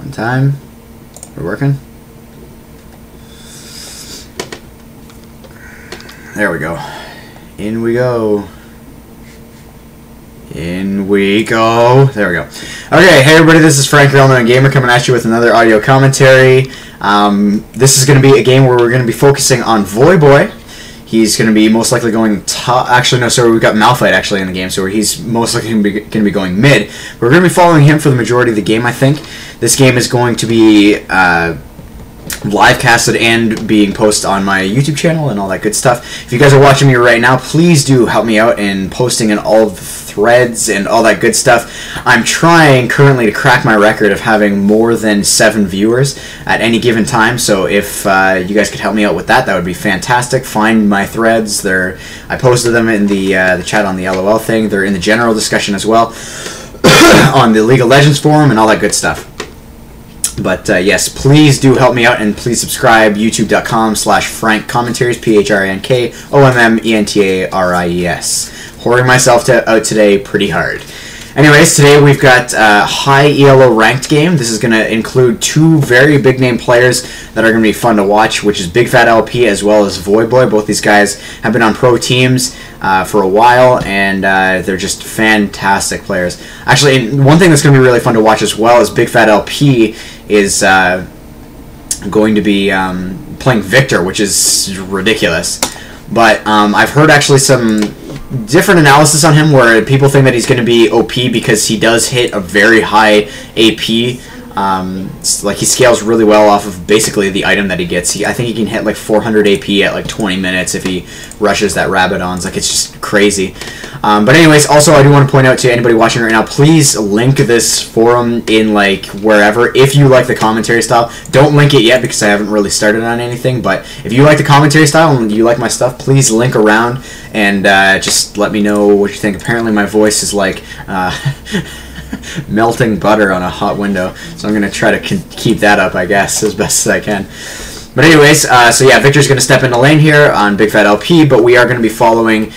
One time. We're working. There we go. In we go. In we go. There we go. Okay, hey everybody, this is PhranKommentaries Gamer coming at you with another audio commentary. This is going to be a game where we're going to be focusing on Voyboy. He's going to be most likely going top. Actually, no, sorry, we've got Malphite actually in the game, so he's most likely going to be going mid. We're going to be following him for the majority of the game, I think. This game is going to be live casted and being posted on my YouTube channel and all that good stuff. If you guys are watching me right now, please do help me out in posting in all of the threads and all that good stuff. I'm trying currently to crack my record of having more than 7 viewers at any given time, so if you guys could help me out with that, that would be fantastic. Find my threads. I posted them in the chat on the LOL thing. They're in the general discussion as well on the League of Legends forum and all that good stuff. But yes, please do help me out and please subscribe. YouTube.com/PhranKommentaries, PhranKommentaries. Whoring myself out today pretty hard. Anyways, today we've got a high ELO Ranked game. This is going to include 2 very big name players that are going to be fun to watch, which is bigfatlp as well as Voyboy. Both these guys have been on pro teams for a while, and they're just fantastic players. Actually, one thing that's going to be really fun to watch as well is bigfatlp is going to be playing Viktor, which is ridiculous. But I've heard actually some different analysis on him where people think that he's going to be OP because he does hit a very high AP. Like he scales really well off of basically the item that he gets. I think he can hit like 400 AP at like 20 minutes if he rushes that Rabadon's. Like it's just crazy. But anyways, also I do want to point out to anybody watching right now, please link this forum in like wherever if you like the commentary style. Don't link it yet because I haven't really started on anything, but if you like the commentary style and you like my stuff, please link around and just let me know what you think. Apparently my voice is like melting butter on a hot window, so I'm going to try to keep that up, I guess, as best as I can. But anyways, so yeah, Viktor's going to step into lane here on bigfatlp, but we are going to be following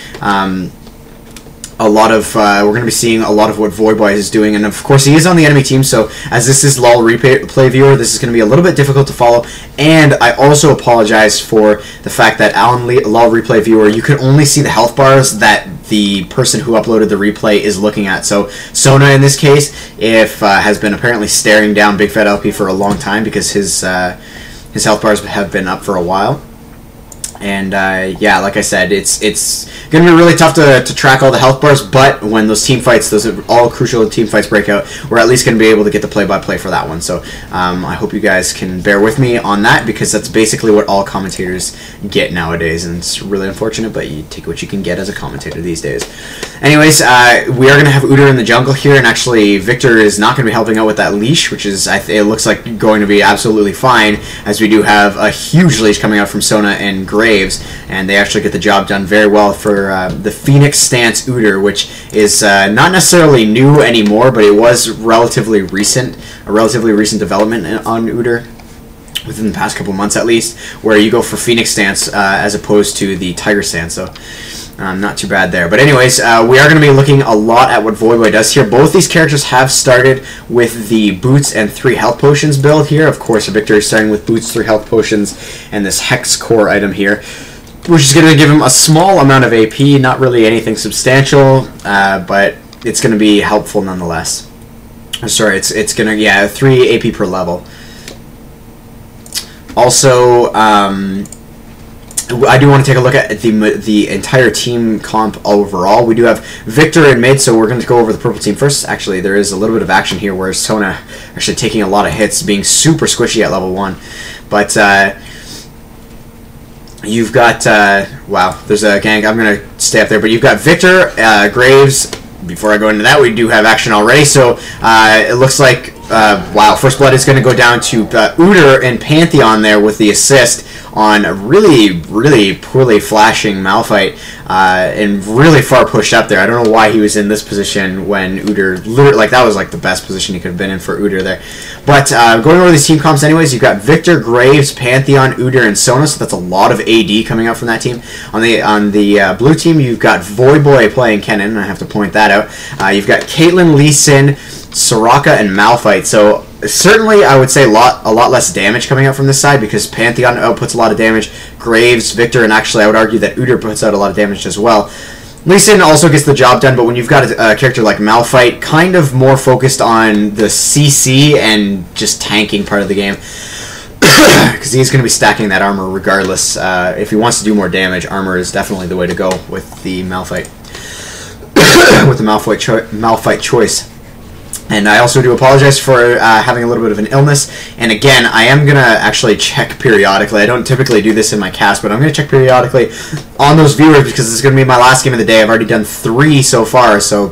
a lot of, we're going to be seeing a lot of what Voyboy is doing, and of course he is on the enemy team, so as this is LOL replay viewer, this is going to be a little bit difficult to follow, and I also apologize for the fact that on LOL replay viewer, you can only see the health bars that the person who uploaded the replay is looking at. So Sona in this case, has been apparently staring down bigfatlp for a long time because his health bars have been up for a while. And yeah, like I said, it's going to be really tough to track all the health bars, but when those team fights, those are all crucial team fights break out, we're at least going to be able to get the play-by-play for that one. So I hope you guys can bear with me on that, because that's basically what all commentators get nowadays, and it's really unfortunate, but you take what you can get as a commentator these days. Anyways, we are going to have Udyr in the jungle here, and actually Viktor is not going to be helping out with that leash, which is, it looks like going to be absolutely fine, as we do have a huge leash coming out from Sona and Graves, and they actually get the job done very well for the Phoenix stance Udyr, which is not necessarily new anymore, but it was relatively recent, a relatively recent development on Udyr, within the past couple months at least, where you go for Phoenix stance as opposed to the Tiger stance, so not too bad there. But anyways, we are going to be looking a lot at what Voyboy does here. Both these characters have started with the boots and 3 health potions build here. Of course, Viktor is starting with boots, 3 health potions, and this Hex Core item here, which is going to give him a small amount of AP, not really anything substantial, but it's going to be helpful nonetheless. Sorry, it's going to, yeah, 3 AP per level. Also, I do want to take a look at the entire team comp overall. We do have Viktor in mid, so we're going to go over the purple team first. Actually, there is a little bit of action here where Sona actually taking a lot of hits, being super squishy at level 1. But you've got, wow, there's a gank. I'm going to stay up there. But you've got Viktor, Graves. Before I go into that, we do have action already. So it looks like, wow, First Blood is going to go down to Udyr and Pantheon there with the assist on a really, really poorly flashing Malphite, and really far pushed up there. I don't know why he was in this position when Udyr, literally, like, that was like the best position he could have been in for Udyr there. But going over these team comps anyways, you've got Viktor, Graves, Pantheon, Udyr, and Sona, so that's a lot of AD coming out from that team. On the blue team, you've got Voyboy playing Kennen, and I have to point that out. You've got Caitlyn, Lee Sin, Soraka, and Malphite. So certainly, I would say a lot less damage coming out from this side because Pantheon outputs a lot of damage. Graves, Viktor, and actually I would argue that Udyr puts out a lot of damage as well. Lee Sin also gets the job done, but when you've got a character like Malphite, kind of more focused on the CC and just tanking part of the game, because he's going to be stacking that armor regardless. If he wants to do more damage, armor is definitely the way to go with the Malphite. With the Malphite choice. And I also do apologize for having a little bit of an illness. And again, I am going to actually check periodically. I don't typically do this in my cast, but I'm going to check periodically on those viewers because this is going to be my last game of the day. I've already done 3 so far, so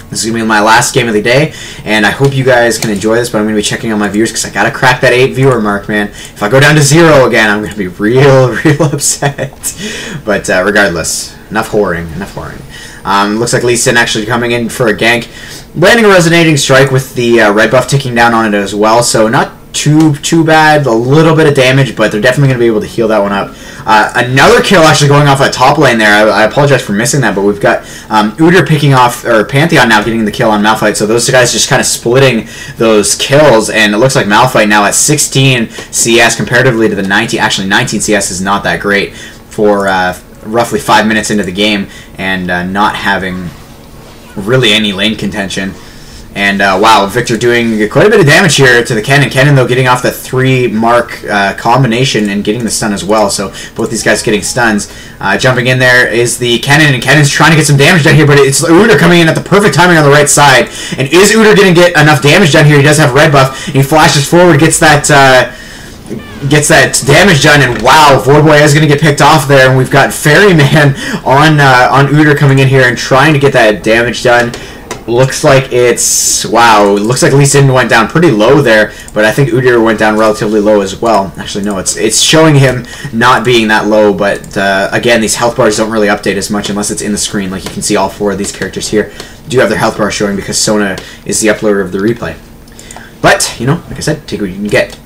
this is going to be my last game of the day. And I hope you guys can enjoy this, but I'm going to be checking on my viewers because I got to crack that 8 viewer mark, man. If I go down to 0 again, I'm going to be real upset. But regardless, enough whoring. Looks like Lee Sin actually coming in for a gank. Landing a Resonating Strike with the red buff ticking down on it as well, so not too bad. A little bit of damage, but they're definitely going to be able to heal that one up. Another kill actually going off at top lane there. I apologize for missing that, but we've got Udyr picking off, or Pantheon now getting the kill on Malphite, so those guys just kind of splitting those kills, and it looks like Malphite now at 16 CS comparatively to the 19. Actually, 19 CS is not that great for roughly 5 minutes into the game, and not having really any lane contention. And wow, Viktor doing quite a bit of damage here to the Kennen. Kennen, though, getting off the 3 mark combination and getting the stun as well. So both these guys getting stuns. Jumping in there is the Kennen, and Kennen's trying to get some damage done here, but it's Udyr coming in at the perfect timing on the right side. And is Udyr going to get enough damage done here? He does have red buff, and he flashes forward, gets that damage done, and wow, Voidboy is going to get picked off there, and we've got Ferryman on Udyr coming in here and trying to get that damage done. Looks like it's, wow, looks like Lee Sin went down pretty low there, but I think Udyr went down relatively low as well. Actually, no, it's showing him not being that low, but again, these health bars don't really update as much unless it's in the screen. Like you can see all 4 of these characters here do have their health bar showing because Sona is the uploader of the replay. But, you know, like I said, take what you can get.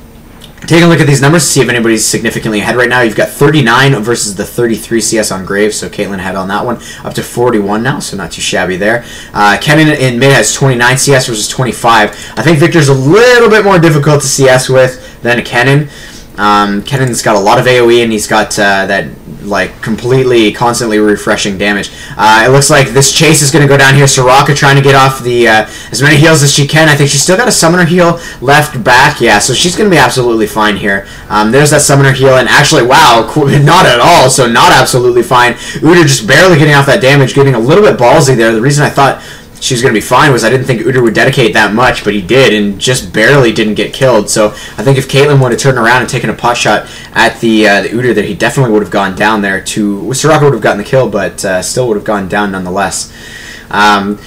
Taking a look at these numbers to see if anybody's significantly ahead right now. You've got 39 versus the 33 CS on Graves, so Caitlyn ahead on that one. Up to 41 now, so not too shabby there. Kennen in mid has 29 CS versus 25. I think Viktor's a little bit more difficult to CS with than a Kennen. Kennen's got a lot of AoE, and he's got that like completely constantly refreshing damage. It looks like this chase is going to go down here. Soraka trying to get off the as many heals as she can. I think she's still got a summoner heal left back. Yeah, so she's going to be absolutely fine here. There's that summoner heal, and actually, wow, not at all, so not absolutely fine. Udyr just barely getting off that damage, getting a little bit ballsy there. The reason I thought she was going to be fine was I didn't think Udyr would dedicate that much, but he did, and just barely didn't get killed. So I think if Caitlyn would have turned around and taken a pot shot at the Udyr there, he definitely would have gone down there to... Soraka would have gotten the kill, but still would have gone down nonetheless. And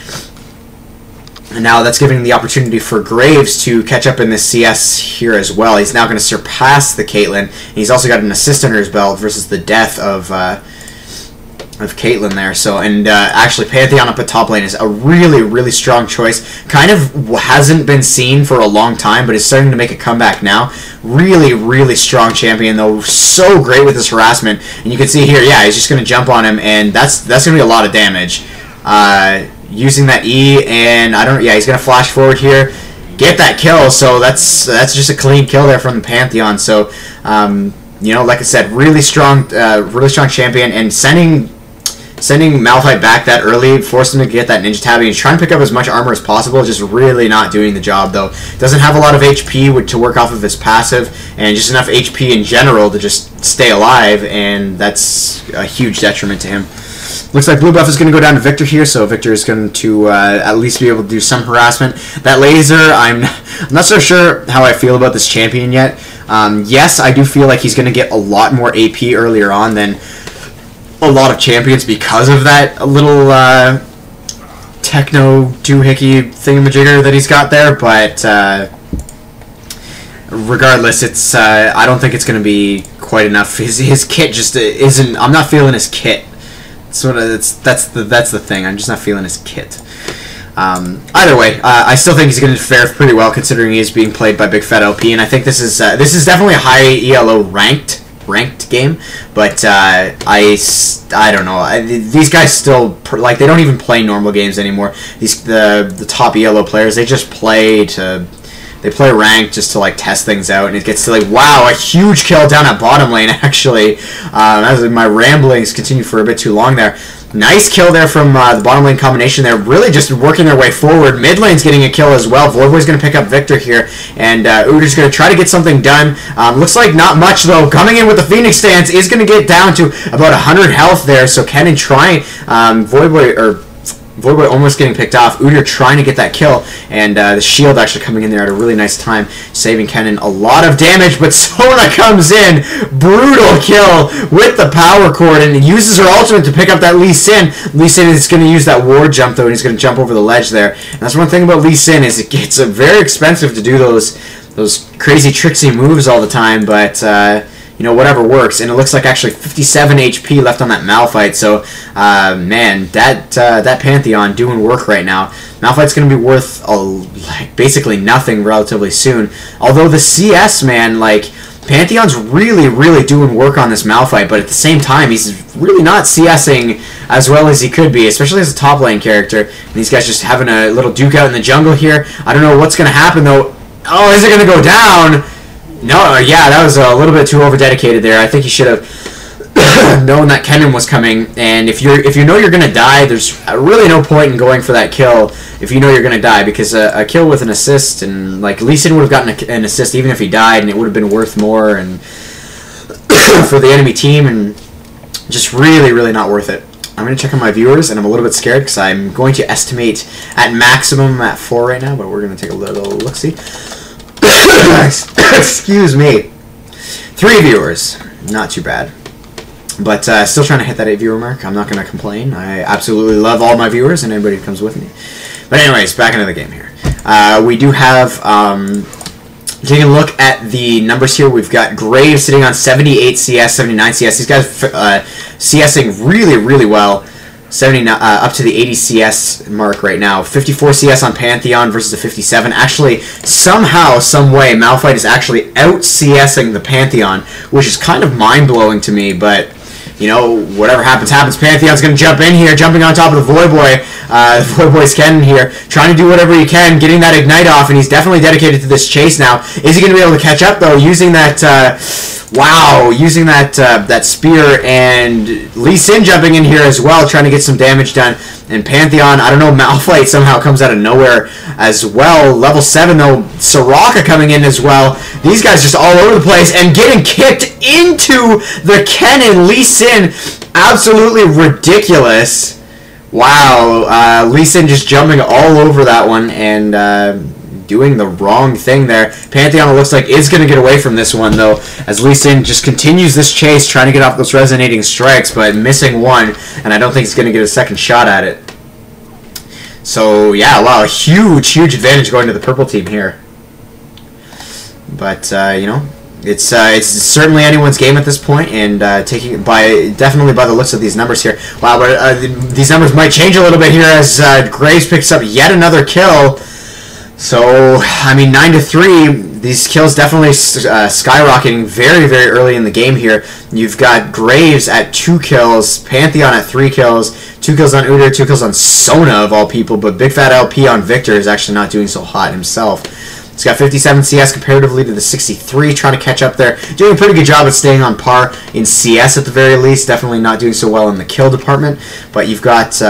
now that's giving the opportunity for Graves to catch up in this CS here as well. He's now going to surpass the Caitlyn. He's also got an assist under his belt versus the death of Caitlyn there. So, and actually Pantheon up at top lane is a really strong choice. Kind of hasn't been seen for a long time, but is starting to make a comeback now. Really strong champion though. So great with his harassment, and you can see here, yeah, he's just going to jump on him, and that's going to be a lot of damage. Using that E, and he's going to flash forward here, get that kill. So that's just a clean kill there from the Pantheon. So you know, like I said, really strong champion, and sending Malphite back that early, forced him to get that ninja tab. He's trying to pick up as much armor as possible, just really not doing the job though. Doesn't have a lot of HP to work off of his passive, and just enough HP in general to just stay alive, and that's a huge detriment to him. Looks like blue buff is going to go down to Viktor here, so Viktor is going to at least be able to do some harassment. That laser, I'm not so sure how I feel about this champion yet. Yes, I do feel like he's going to get a lot more AP earlier on than a lot of champions because of that little techno doohickey thingamajigger that he's got there, but regardless, it's I don't think it's going to be quite enough. His kit just isn't. I'm not feeling his kit. That's the thing. I'm just not feeling his kit. Either way, I still think he's going to fare pretty well considering he is being played by bigfatlp, and I think this is definitely a high ELO ranked game, but I don't know. These guys still like they don't even play normal games anymore. The top ELO players, they just play to they play ranked just to like test things out, and it gets to like, wow, a huge kill down at bottom lane actually. As my ramblings continue for a bit too long there. Nice kill there from the bottom lane combination there, really just working their way forward. Mid lane's getting a kill as well. Voyboy's going to pick up Viktor here, and Udyr's going to try to get something done. Looks like not much, though. Coming in with the Phoenix stance is going to get down to about 100 health there, so Kennen trying, Voyboy almost getting picked off. Udyr trying to get that kill, and the shield actually coming in there at a really nice time, saving Kennen a lot of damage, but Sona comes in, brutal kill with the power cord, and uses her ultimate to pick up that Lee Sin. Lee Sin is going to use that ward jump, though, and he's going to jump over the ledge there. And that's one thing about Lee Sin, is it gets very expensive to do those crazy tricksy moves all the time, but you know, whatever works. And it looks like actually 57 HP left on that Malphite. So, man, that Pantheon doing work right now. Malphite's going to be worth basically nothing relatively soon. Although the CS, man, like, Pantheon's really, really doing work on this Malphite, but at the same time, he's really not CSing as well as he could be, especially as a top lane character. And these guys just having a little duke out in the jungle here. I don't know what's going to happen, though. Oh, is it going to go down? No, yeah, that was a little bit too over-dedicated there. I think he should have known that Kennen was coming. And if you know you're going to die, there's really no point in going for that kill if you know you're going to die. Because a kill with an assist, and like Lee Sin would have gotten an assist even if he died, and it would have been worth more and for the enemy team, and just really, really not worth it. I'm going to check on my viewers, and I'm a little bit scared because I'm going to estimate at maximum at 4 right now, but we're going to take a little look-see. Excuse me. 3 viewers. Not too bad. But still trying to hit that 8 viewer mark. I'm not going to complain. I absolutely love all my viewers and anybody who comes with me. But anyways, back into the game here. We do have, taking a look at the numbers here, we've got Graves sitting on 78 CS, 79 CS. These guys CSing really, really well. 79 up to the 80 CS mark right now. 54 CS on Pantheon versus the 57. Actually, somehow, some way, Malphite is actually out CSing the Pantheon, which is kind of mind-blowing to me, but you know, whatever happens, happens. Pantheon's going to jump in here, jumping on top of the Voyboy. Voyboy's Kennen here, trying to do whatever he can, getting that Ignite off, and he's definitely dedicated to this chase now. Is he going to be able to catch up, though, using that, wow, using that spear, and Lee Sin jumping in here as well, trying to get some damage done. And Pantheon, I don't know, Malphite somehow comes out of nowhere as well. Level 7, though, Soraka coming in as well. These guys just all over the place and getting kicked into the Kennen. Lee Sin, absolutely ridiculous. Wow, Lee Sin just jumping all over that one and doing the wrong thing there. Pantheon, it looks like, is going to get away from this one, though, as Lee Sin just continues this chase, trying to get off those resonating strikes, but missing one, and I don't think he's going to get a second shot at it. So, yeah, wow, a huge, huge advantage going to the purple team here. But, you know, it's certainly anyone's game at this point, and taking definitely by the looks of these numbers here. Wow, but these numbers might change a little bit here as Graves picks up yet another kill. So, I mean, 9-3, these kills definitely skyrocketing very, very early in the game here. You've got Graves at 2 kills, Pantheon at 3 kills, 2 kills on Udyr, 2 kills on Sona, of all people, but bigfatlp on Viktor is actually not doing so hot himself. He's got 57 CS comparatively to the 63, trying to catch up there. Doing a pretty good job at staying on par in CS at the very least, definitely not doing so well in the kill department, but you've got...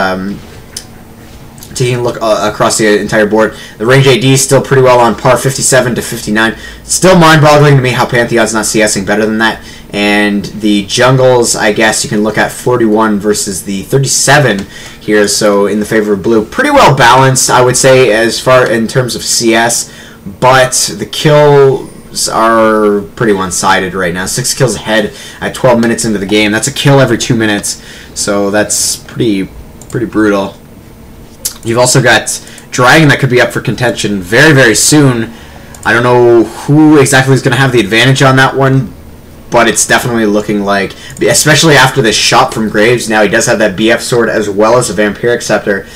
taking a look across the entire board, the range AD is still pretty well on par, 57 to 59. Still mind-boggling to me how Pantheon's not CSing better than that. And the jungles, I guess you can look at 41 versus the 37 here, so in the favor of blue. Pretty well balanced, I would say, as far in terms of CS, but the kills are pretty one-sided right now. 6 kills ahead at 12 minutes into the game. That's a kill every 2 minutes, so that's pretty brutal. You've also got Dragon that could be up for contention very, very soon. I don't know who exactly is going to have the advantage on that one, but it's definitely looking like, especially after this shot from Graves, now he does have that BF sword as well as a Vampiric Scepter.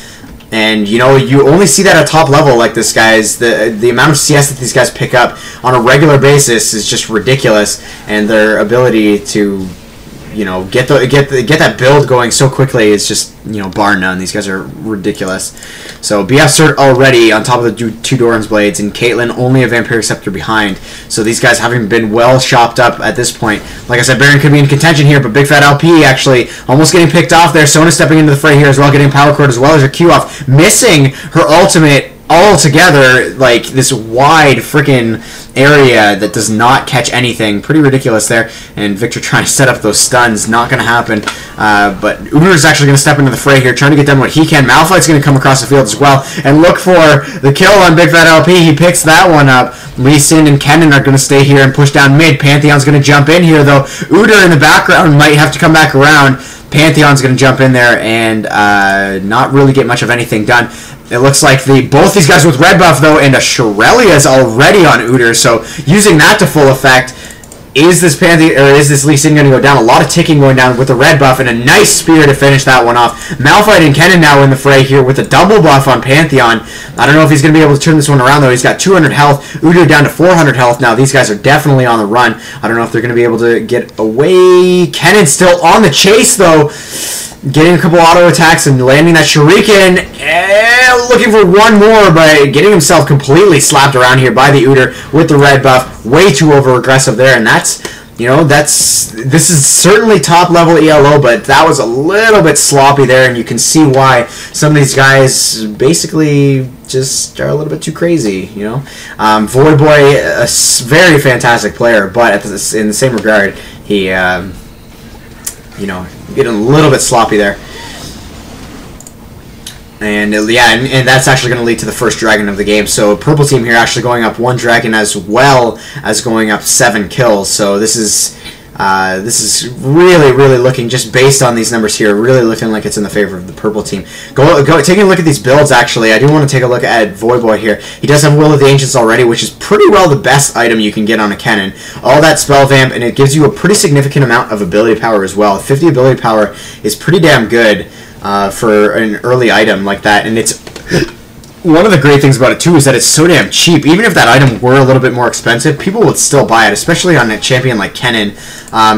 And, you know, you only see that at top level like this, guys. The amount of CS that these guys pick up on a regular basis is just ridiculous, and their ability to... you know, get that build going so quickly is just, you know, bar none. These guys are ridiculous. So BF cert already on top of the 2 Doran's Blades, and Caitlyn only a Vampiric Scepter behind. So these guys having been well chopped up at this point. Like I said, Baron could be in contention here, but Big Fat LP actually almost getting picked off there. Sona stepping into the fray here as well, getting Power Chord as well as her Q off, missing her ultimate altogether. Like this wide freaking area that does not catch anything. Pretty ridiculous there. And Viktor trying to set up those stuns, not going to happen. But Udyr is actually going to step into the fray here, trying to get done what he can. Malphite's going to come across the field as well and look for the kill on Big Fat LP. He picks that one up. Lee Sin and Kennen are going to stay here and push down mid. Pantheon's going to jump in here, though. Udyr in the background might have to come back around. Pantheon's going to jump in there and not really get much of anything done. It looks like both these guys with red buff, though, and a Shurelya's already on Udyr, so using that to full effect, is this Lee Sin going to go down? A lot of ticking going down with the red buff, and a nice spear to finish that one off. Malphite and Kennen now in the fray here with a double buff on Pantheon. I don't know if he's going to be able to turn this one around, though. He's got 200 health, Udyr down to 400 health now. These guys are definitely on the run. I don't know if they're going to be able to get away. Kennen still on the chase, though. Getting a couple auto attacks and landing that shuriken, looking for one more, but getting himself completely slapped around here by the Udyr with the red buff. Way too over aggressive there, and that's, you know, this is certainly top level ELO, but that was a little bit sloppy there, and you can see why some of these guys basically just are a little bit too crazy, you know. Void Boy, a very fantastic player, but in the same regard, he, you know, getting a little bit sloppy there. And yeah, and that's actually going to lead to the first dragon of the game. So purple team here actually going up 1 dragon as well as going up 7 kills. So this is really looking, just based on these numbers here, really looking like it's in the favor of the purple team. Taking a look at these builds, actually, I do want to take a look at Void Boy here. He does have Will of the Ancients already, which is pretty well the best item you can get on a Kennen. All that spell vamp, and it gives you a pretty significant amount of ability power as well. 50 ability power is pretty damn good for an early item like that, and it's... One of the great things about it, too, is that it's so damn cheap. Even if that item were a little bit more expensive, people would still buy it, especially on a champion like Kennen.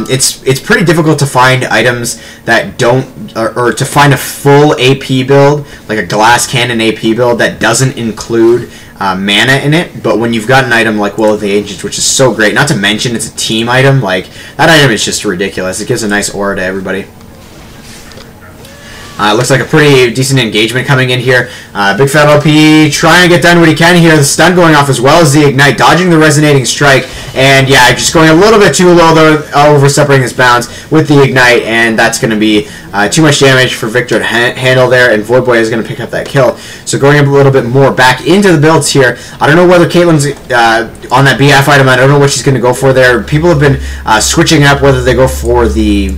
It's pretty difficult to find items that don't, or to find a full AP build, like a glass cannon AP build, that doesn't include mana in it. But when you've got an item like Will of the Ancients, which is so great, not to mention it's a team item, like, that item is just ridiculous. It gives a nice aura to everybody. Looks like a pretty decent engagement coming in here. Big Fat LP trying to get done what he can here. The stun going off as well as the ignite, dodging the resonating strike, and yeah, just going a little bit too low though, over separating his bounds with the ignite, and that's going to be too much damage for Viktor to handle there, and Void Boy is going to pick up that kill. So going up a little bit more back into the builds here. I don't know whether Caitlyn's on that BF item. I don't know what she's going to go for there. People have been switching up whether they go for the...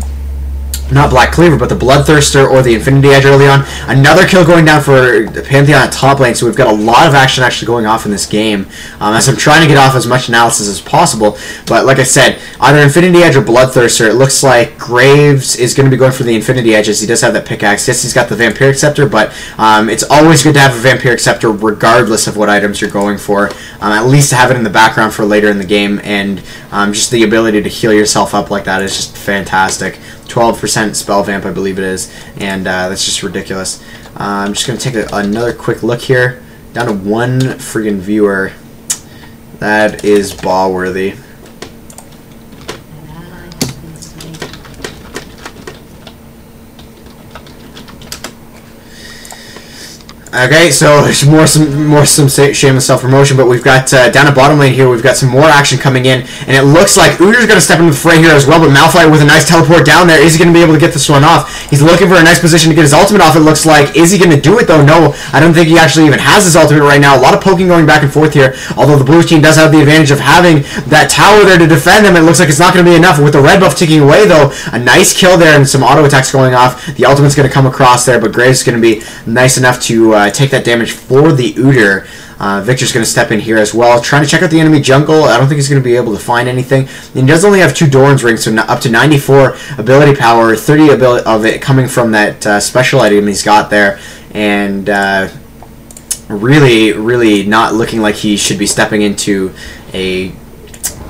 not Black Cleaver, but the Bloodthirster or the Infinity Edge early on. Another kill going down for Pantheon at top lane, so we've got a lot of action actually going off in this game. As I'm trying to get off as much analysis as possible, but like I said, either Infinity Edge or Bloodthirster. It looks like Graves is going to be going for the Infinity Edge, as he does have that pickaxe. Yes, he's got the Vampiric Scepter, but it's always good to have a Vampiric Scepter regardless of what items you're going for. At least to have it in the background for later in the game, and just the ability to heal yourself up like that is just fantastic. 12% spell vamp, I believe it is, and that's just ridiculous. I'm just going to take another quick look here. Down to 1 friggin' viewer. That is ball-worthy. Okay, so there's some shameless self-promotion, but we've got down at bottom lane here, we've got some more action coming in, and it looks like Udyr's going to step into the fray here as well, but Malphite with a nice teleport down there. Is he going to be able to get this one off? He's looking for a nice position to get his ultimate off, it looks like. Is he going to do it, though? No, I don't think he actually even has his ultimate right now. A lot of poking going back and forth here, although the blue team does have the advantage of having that tower there to defend them. It looks like it's not going to be enough. With the red buff ticking away, though, a nice kill there and some auto attacks going off. The ultimate's going to come across there, but Graves is going to be nice enough to take that damage for the Udyr. Viktor's going to step in here as well, trying to check out the enemy jungle. I don't think he's going to be able to find anything. And he does only have 2 Doran's rings, so up to 94 ability power, 30 of it coming from that special item he's got there. And really not looking like he should be stepping into a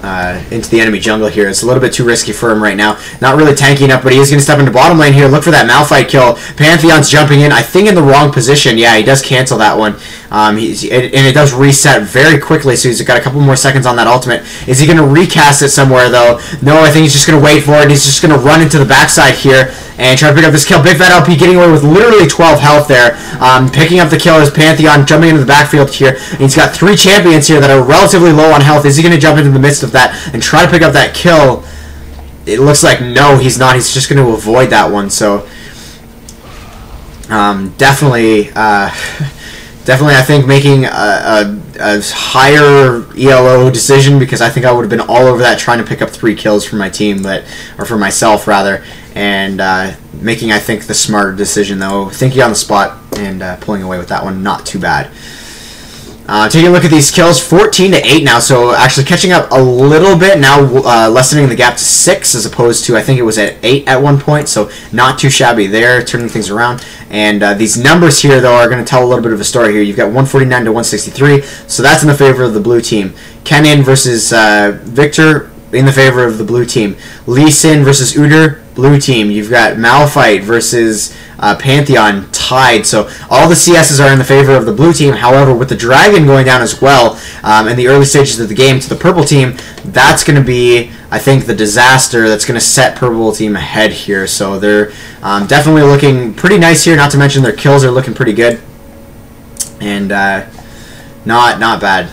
into the enemy jungle here. It's a little bit too risky for him right now. Not really tanky enough, but he is going to step into bottom lane here. Look for that Malphite kill. Pantheon's jumping in, I think in the wrong position. Yeah, he does cancel that one. And it does reset very quickly, so he's got a couple more seconds on that ultimate. Is he going to recast it somewhere, though? No, I think he's just going to wait for it. He's just going to run into the backside here and try to pick up this kill. bigfatlp getting away with literally 12 health there. Picking up the kill is Pantheon jumping into the backfield here. And he's got 3 champions here that are relatively low on health. Is he going to jump into the midst of that and try to pick up that kill? It looks like no, he's not. He's just going to avoid that one. So definitely, I think making a higher ELO decision, because I think I would have been all over that trying to pick up 3 kills for my team, or for myself rather, and making, I think, the smarter decision though. Thinking on the spot and pulling away with that one, not too bad. Taking a look at these kills, 14-8 now, so actually catching up a little bit now, lessening the gap to 6 as opposed to, I think it was at 8 at one point, so not too shabby there, turning things around. And these numbers here, though, are going to tell a little bit of a story here. You've got 149 to 163, so that's in the favor of the blue team. Kennen versus Viktor, in the favor of the blue team. Lee Sin versus Udyr, blue team. You've got Malphite versus Pantheon, tied. So all the CSs are in the favor of the blue team. However, with the dragon going down as well in the early stages of the game to the purple team, that's going to be, I think, the disaster that's going to set purple team ahead here. So they're definitely looking pretty nice here, not to mention their kills are looking pretty good. And not bad.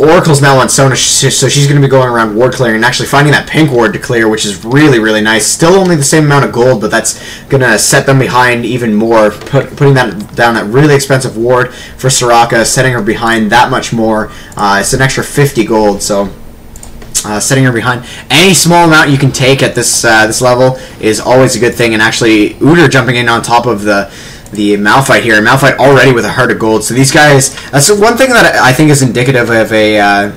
Oracle's now on Sona, so she's going to be going around ward clearing and actually finding that pink ward to clear, which is really, really nice. Still only the same amount of gold, but that's going to set them behind even more, putting that down that really expensive ward for Soraka, setting her behind that much more. It's an extra 50 gold, so setting her behind. Any small amount you can take at this level is always a good thing, and actually Udyr jumping in on top of the Malphite here. Malphite already with a heart of gold. So these guys, so one thing that I think is indicative of a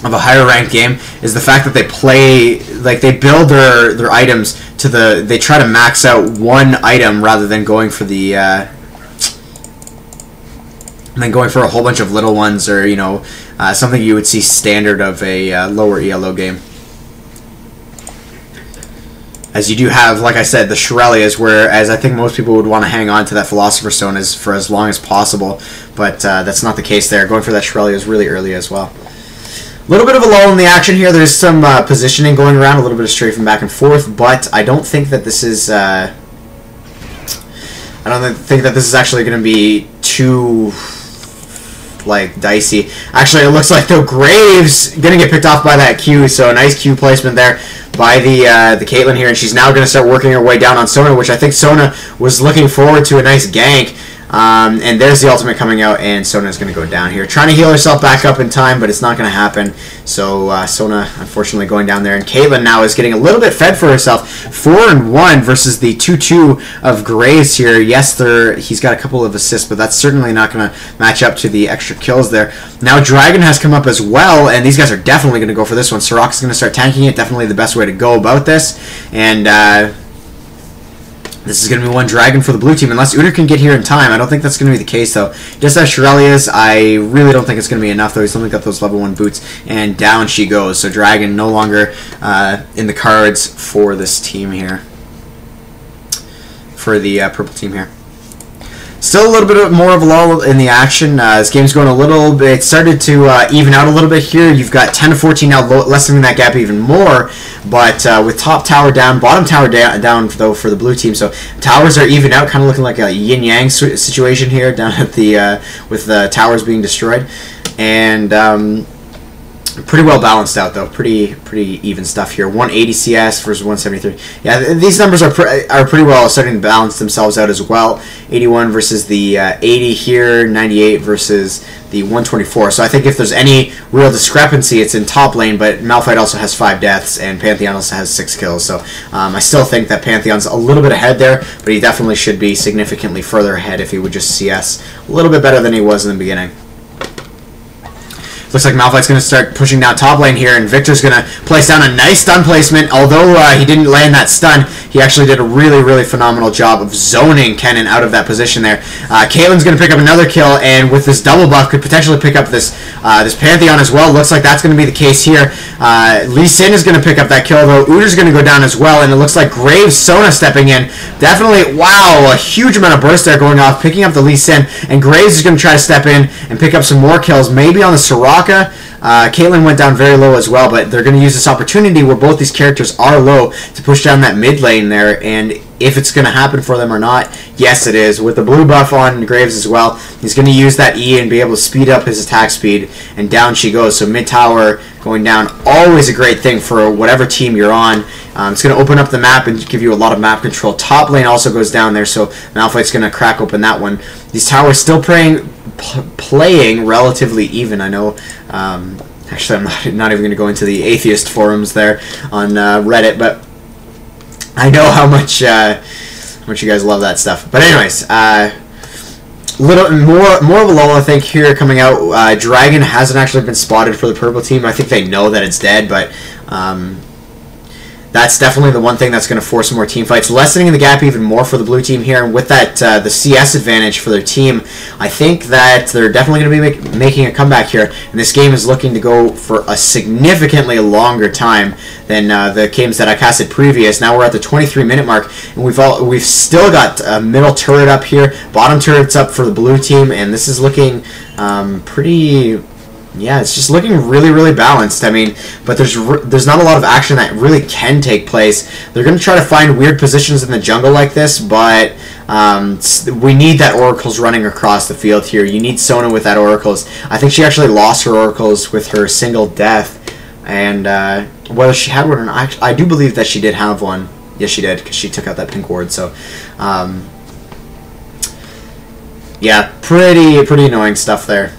higher ranked game is the fact that they play, like, they build their items to they try to max out one item rather than going for the going for a whole bunch of little ones, or something you would see standard of a lower ELO game. As you do have, like I said, the Shurelya's, whereas I think most people would want to hang on to that Philosopher's Stone for as long as possible, but that's not the case there. Going for that Shurelya's really early as well. A little bit of a lull in the action here. There's some positioning going around, a little bit of strafing back and forth, but I don't think that this is actually going to be too dicey. Actually, it looks like the Graves gonna get picked off by that Q, so a nice Q placement there by the Caitlyn here, and she's now gonna start working her way down on Sona, which I think Sona was looking forward to a nice gank. And there's the ultimate coming out, and Sona is going to go down here. Trying to heal herself back up in time, but it's not going to happen. So Sona, unfortunately, going down there. And Caitlyn now is getting a little bit fed for herself. 4-1 versus the 2-2 of Graves here. Yes, he's got a couple of assists, but that's certainly not going to match up to the extra kills there. Now Dragon has come up as well, and these guys are definitely going to go for this one. Soraka's going to start tanking it. Definitely the best way to go about this. And this is going to be one Dragon for the blue team, unless Udyr can get here in time. I don't think that's going to be the case, though. Just as Shurelya's, I really don't think it's going to be enough, though. He's only got those level 1 boots, and down she goes. So Dragon no longer in the cards for this team here, for the purple team here. Still a little bit more of a lull in the action. This game's going a little bit. It started to even out a little bit here. You've got 10-14 now, lessening that gap even more. But with top tower down, bottom tower down though for the blue team. So towers are even out, kind of looking like a yin-yang situation here down at the with the towers being destroyed. And pretty well balanced out though, pretty even stuff here. 180 CS versus 173. Yeah, these numbers are pretty well starting to balance themselves out as well. 81 versus the 80 here, 98 versus the 124. So I think if there's any real discrepancy, it's in top lane. But Malphite also has 5 deaths, and Pantheon also has 6 kills. So I still think that Pantheon's a little bit ahead there, but he definitely should be significantly further ahead if he would just CS a little bit better than he was in the beginning. Looks like Malphite's going to start pushing down top lane here, and Viktor's going to place down a nice stun placement. Although he didn't land that stun, he actually did a really, really phenomenal job of zoning Kennen out of that position there. Caitlyn's going to pick up another kill, and with this double buff, could potentially pick up this this Pantheon as well. Looks like that's going to be the case here. Lee Sin is going to pick up that kill, though. Udyr's going to go down as well, and it looks like Graves, Sona stepping in. Definitely, wow, a huge amount of burst there going off, picking up the Lee Sin, and Graves is going to try to step in and pick up some more kills, maybe on the Soraka. Caitlyn went down very low as well, but they're going to use this opportunity where both these characters are low to push down that mid lane there, and if it's going to happen for them or not, yes it is. With the blue buff on Graves as well, he's going to use that E and be able to speed up his attack speed, and down she goes. So mid tower going down, always a great thing for whatever team you're on. It's going to open up the map and give you a lot of map control. Top lane also goes down there, so Malphite's going to crack open that one. These towers still playing relatively even, I know. Actually, I'm not even going to go into the atheist forums there on Reddit, but I know how much you guys love that stuff. But anyways, little more of a lull, I think, here coming out. Dragon hasn't actually been spotted for the purple team. I think they know that it's dead, but that's definitely the one thing that's going to force more team fights, lessening the gap even more for the blue team here. And with that, the CS advantage for their team, I think that they're definitely going to be making a comeback here. And this game is looking to go for a significantly longer time than the games that I casted previous. Now we're at the 23-minute mark, and we've still got a middle turret up here, bottom turret's up for the blue team, and this is looking pretty. Yeah, it's just looking really, really balanced. I mean, but there's not a lot of action that really can take place. They're going to try to find weird positions in the jungle like this, but we need that Oracles running across the field here. You need Sona with that Oracles. I think she actually lost her Oracles with her single death, and whether she had one or not, I do believe that she did have one. Yes, she did, because she took out that pink ward. So, yeah, pretty annoying stuff there.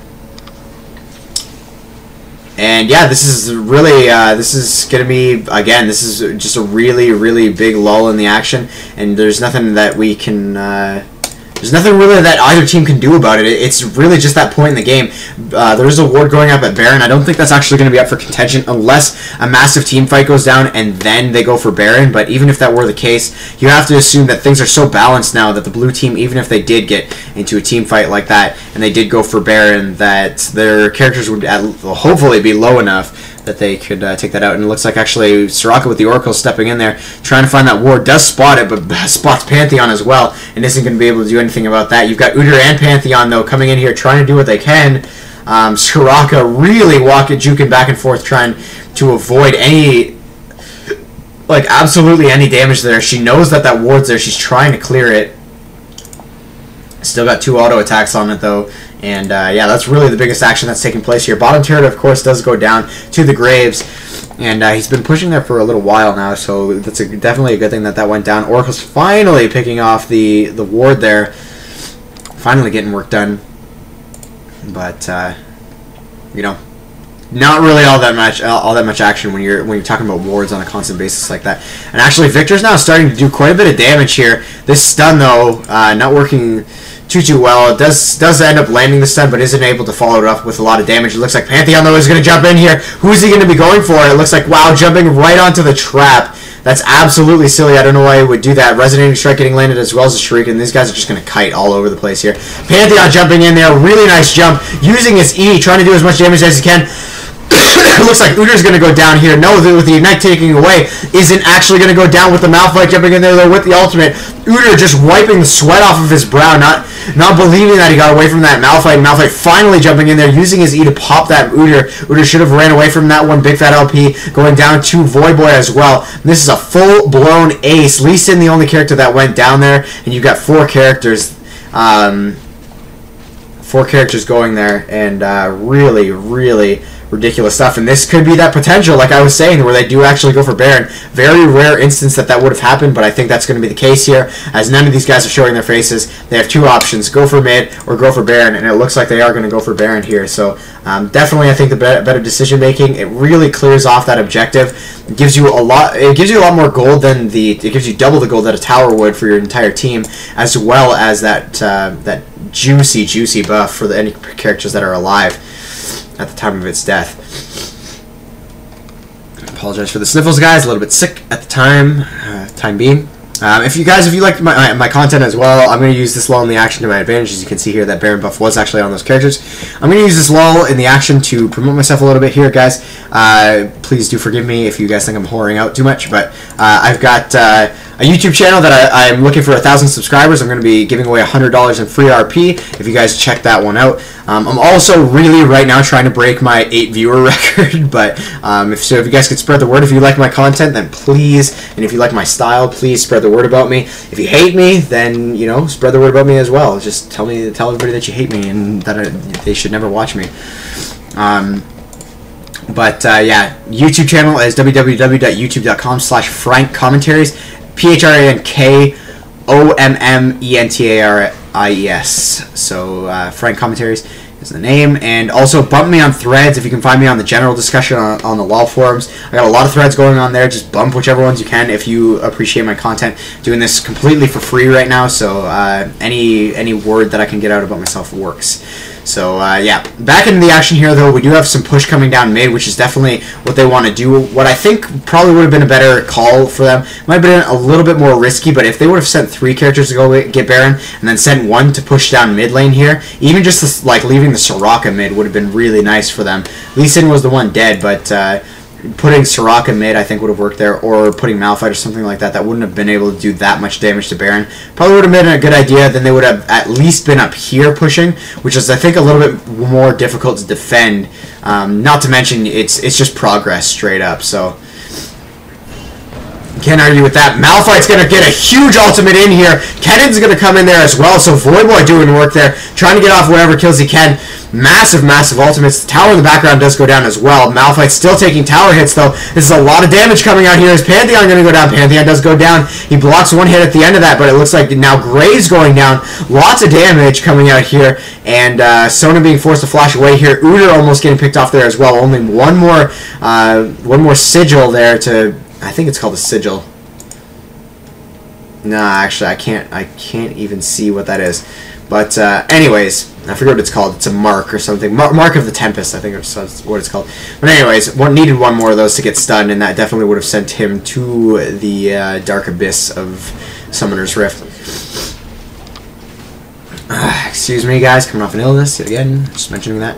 And yeah, this is really, this is going to be, again, this is just a really, really big lull in the action, and there's nothing that we can, there's nothing really that either team can do about it. It's really just that point in the game. There's a ward going up at Baron. I don't think that's actually going to be up for contention unless a massive team fight goes down and then they go for Baron. But even if that were the case, you have to assume that things are so balanced now that the blue team, even if they did get into a team fight like that and they did go for Baron, that their characters would hopefully be low enough that they could take that out. And it looks like actually Soraka with the Oracle stepping in there, trying to find that ward, does spot it, but spots Pantheon as well, and isn't going to be able to do anything about that. You've got Udyr and Pantheon, though, coming in here, trying to do what they can. Soraka really juking back and forth, trying to avoid any, like, absolutely any damage there. She knows that that ward's there. She's trying to clear it. Still got 2 auto attacks on it, though. And yeah, that's really the biggest action that's taking place here. Bottom turret, of course, does go down to the Graves, and he's been pushing there for a little while now, so that's definitely a good thing that that went down. Oracle's finally picking off the ward there, finally getting work done. But you know, not really all that much action when you're talking about wards on a constant basis like that. And actually, Viktor's now starting to do quite a bit of damage here. This stun, though, not working too well. It does end up landing the stun, but isn't able to follow it up with a lot of damage. It looks like Pantheon, though, is going to jump in here. Who is he going to be going for? It looks like, wow, jumping right onto the trap. That's absolutely silly. I don't know why he would do that. Resonating Strike getting landed as well as a Shriek, and these guys are just going to kite all over the place here. Pantheon jumping in there. Really nice jump. Using his E, trying to do as much damage as he can. It looks like Udyr's going to go down here. No, with the Ignite taking away, isn't actually going to go down with the Malphite jumping in there, though, with the ultimate. Udyr just wiping the sweat off of his brow, not believing that he got away from that Malphite. Malphite finally jumping in there, using his E to pop that Udyr. Udyr should have ran away from that one. Big Fat LP going down to Void Boy as well. This is a full-blown ace. Lee Sin, the only character that went down there, and you've got 4 characters. 4 characters going there, and really, really ridiculous stuff. And this could be that potential, like I was saying, where they do actually go for Baron. Very rare instance that would have happened, but I think that's going to be the case here, as none of these guys are showing their faces. They have 2 options: go for mid or go for Baron, and it looks like they are going to go for Baron here. So definitely, I think the better decision making. It really clears off that objective. It gives you a lot. It gives you a lot more gold than it gives you double the gold that a tower would for your entire team, as well as that that juicy buff for any characters that are alive at the time of its death. I apologize for the sniffles, guys. A little bit sick at the time being. If you like my content as well, I'm going to use this lull in the action to my advantage. As you can see here, that Baron buff was actually on those characters. I'm going to use this lull in the action to promote myself a little bit here, guys. Please do forgive me if you guys think I'm whoring out too much, but I've got a YouTube channel that I'm looking for 1,000 subscribers. I'm going to be giving away $100 in free RP if you guys check that one out. I'm also really right now trying to break my 8 viewer record, but if you guys could spread the word. If you like my content, then please, and if you like my style, please spread the word about me. If you hate me, then, you know, spread the word about me as well. Just tell everybody that you hate me and that they should never watch me. Yeah, YouTube channel is www.youtube.com/PhranKommentaries, PhranKommentaries. So PhranKommentaries is the name, and also bump me on threads if you can find me on the general discussion on the LOL forums. I got a lot of threads going on there. Just bump whichever ones you can if you appreciate my content. Doing this completely for free right now, so any word that I can get out about myself works. So yeah, back into the action here though. We do have some push coming down mid, which is definitely what they want to do. What I think probably would have been a better call for them, might have been a little bit more risky, but if they would have sent 3 characters to go get Baron and then sent 1 to push down mid lane here, even just this, like leaving the Soraka mid would have been really nice for them. Lee Sin was the one dead, but putting Soraka mid I think would have worked there, or putting Malphite or something like that. That wouldn't have been able to do that much damage to Baron. Probably would have been a good idea. Then they would have at least been up here pushing, which is I think a little bit more difficult to defend. Not to mention it's just progress straight up. So can't argue with that. Malphite's going to get a huge ultimate in here. Kennen's going to come in there as well. So Voidboy doing work there, trying to get off whatever kills he can. Massive, massive ultimates. The tower in the background does go down as well. Malphite's still taking tower hits, though. This is a lot of damage coming out here. Is Pantheon going to go down? Pantheon does go down. He blocks 1 hit at the end of that, but it looks like now Gray's going down. Lots of damage coming out here, and Sona being forced to flash away here. Udyr almost getting picked off there as well. Only one more sigil there to... I think it's called a sigil. Nah, actually, I can't even see what that is. But anyways, I forget what it's called. It's a mark or something. Mark of the Tempest, I think that's what it's called. But anyways, needed 1 more of those to get stunned, and that definitely would have sent him to the dark abyss of Summoner's Rift. Excuse me, guys, coming off an illness again. Just mentioning that.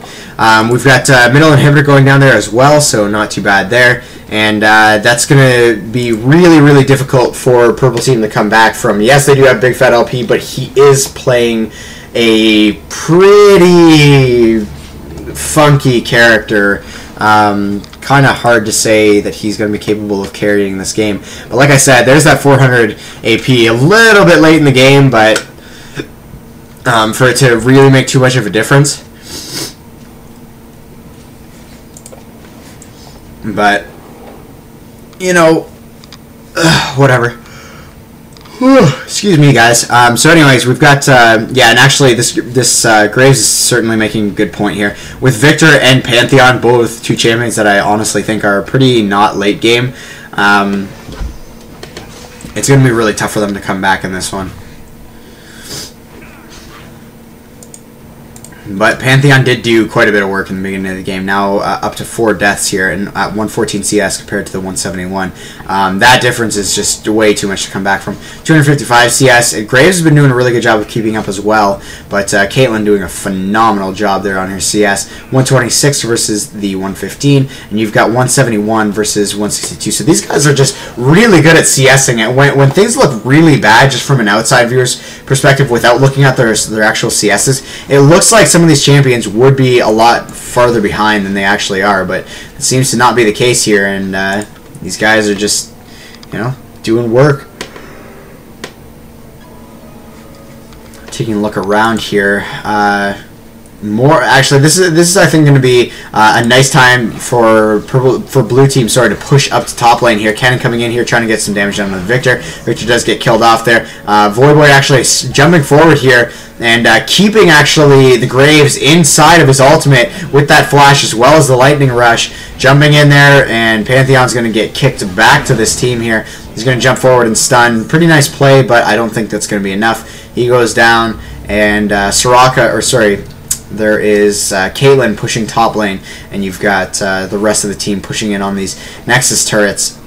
We've got middle inhibitor going down there as well, so not too bad there. And that's going to be really, really difficult for Purple Team to come back from. Yes, they do have bigfatlp, but he is playing a pretty funky character. Kind of hard to say that he's going to be capable of carrying this game. But like I said, there's that 400 AP a little bit late in the game, but for it to really make too much of a difference. But... you know, whatever. Excuse me, guys. So anyways, we've got, yeah, and actually this Graves is certainly making a good point here. With Viktor and Pantheon, both 2 champions that I honestly think are pretty not late game, it's going to be really tough for them to come back in this one. But Pantheon did do quite a bit of work in the beginning of the game. Now up to 4 deaths here, and at 114 CS compared to the 171. That difference is just way too much to come back from. 255 CS. Graves has been doing a really good job of keeping up as well, but Caitlyn doing a phenomenal job there on her CS. 126 versus the 115, and you've got 171 versus 162. So these guys are just really good at CSing it. When things look really bad, just from an outside viewer's perspective, without looking at their actual CSs, it looks like some of these champions would be a lot farther behind than they actually are, but it seems to not be the case here, and these guys are just, you know, doing work. Taking a look around here. Actually, this is I think going to be a nice time for blue team, sorry, to push up to top lane here. Kennen coming in here trying to get some damage done on Viktor. Viktor does get killed off there. Voidboy actually jumping forward here and keeping actually the Graves inside of his ultimate with that flash as well as the lightning rush. Jumping in there, and Pantheon's going to get kicked back to this team here. He's going to jump forward and stun. Pretty nice play, but I don't think that's going to be enough. He goes down, and Soraka, or sorry, there is Caitlyn pushing top lane, and you've got the rest of the team pushing in on these Nexus turrets.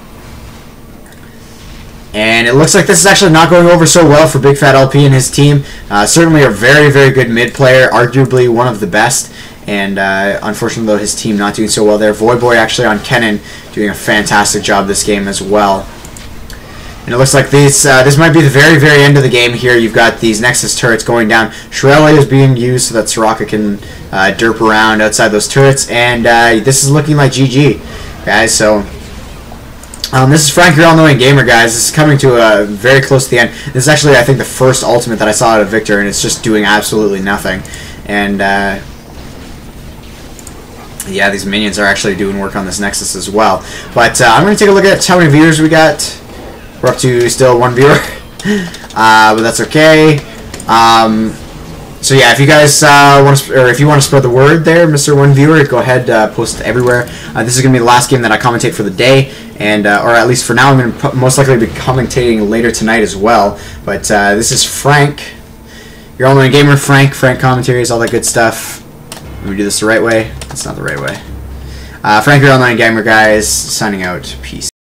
And it looks like this is actually not going over so well for bigfatlp and his team. Certainly a very, very good mid player, arguably one of the best. And unfortunately, though, his team not doing so well there. Voidboy actually on Kennen doing a fantastic job this game as well. And it looks like this might be the very, very end of the game here. You've got these Nexus turrets going down. Shirley is being used so that Soraka can derp around outside those turrets. And this is looking like GG, guys. So this is Frank, your all-knowing gamer, guys. This is coming to very close to the end. This is actually, I think, the first ultimate that I saw out of Viktor, and it's just doing absolutely nothing. And yeah, these minions are actually doing work on this Nexus as well. But I'm going to take a look at how many viewers we got. We're up to still 1 viewer, but that's okay. So yeah, if you guys if you want to spread the word there, Mr. 1 Viewer, go ahead, post it everywhere. This is going to be the last game that I commentate for the day, and or at least for now, I'm going to most likely be commentating later tonight as well. But this is Frank, your all-knowing gamer, PhranKommentaries, all that good stuff. Let me do this the right way. That's not the right way. Frank, your all-knowing gamer, guys, signing out. Peace.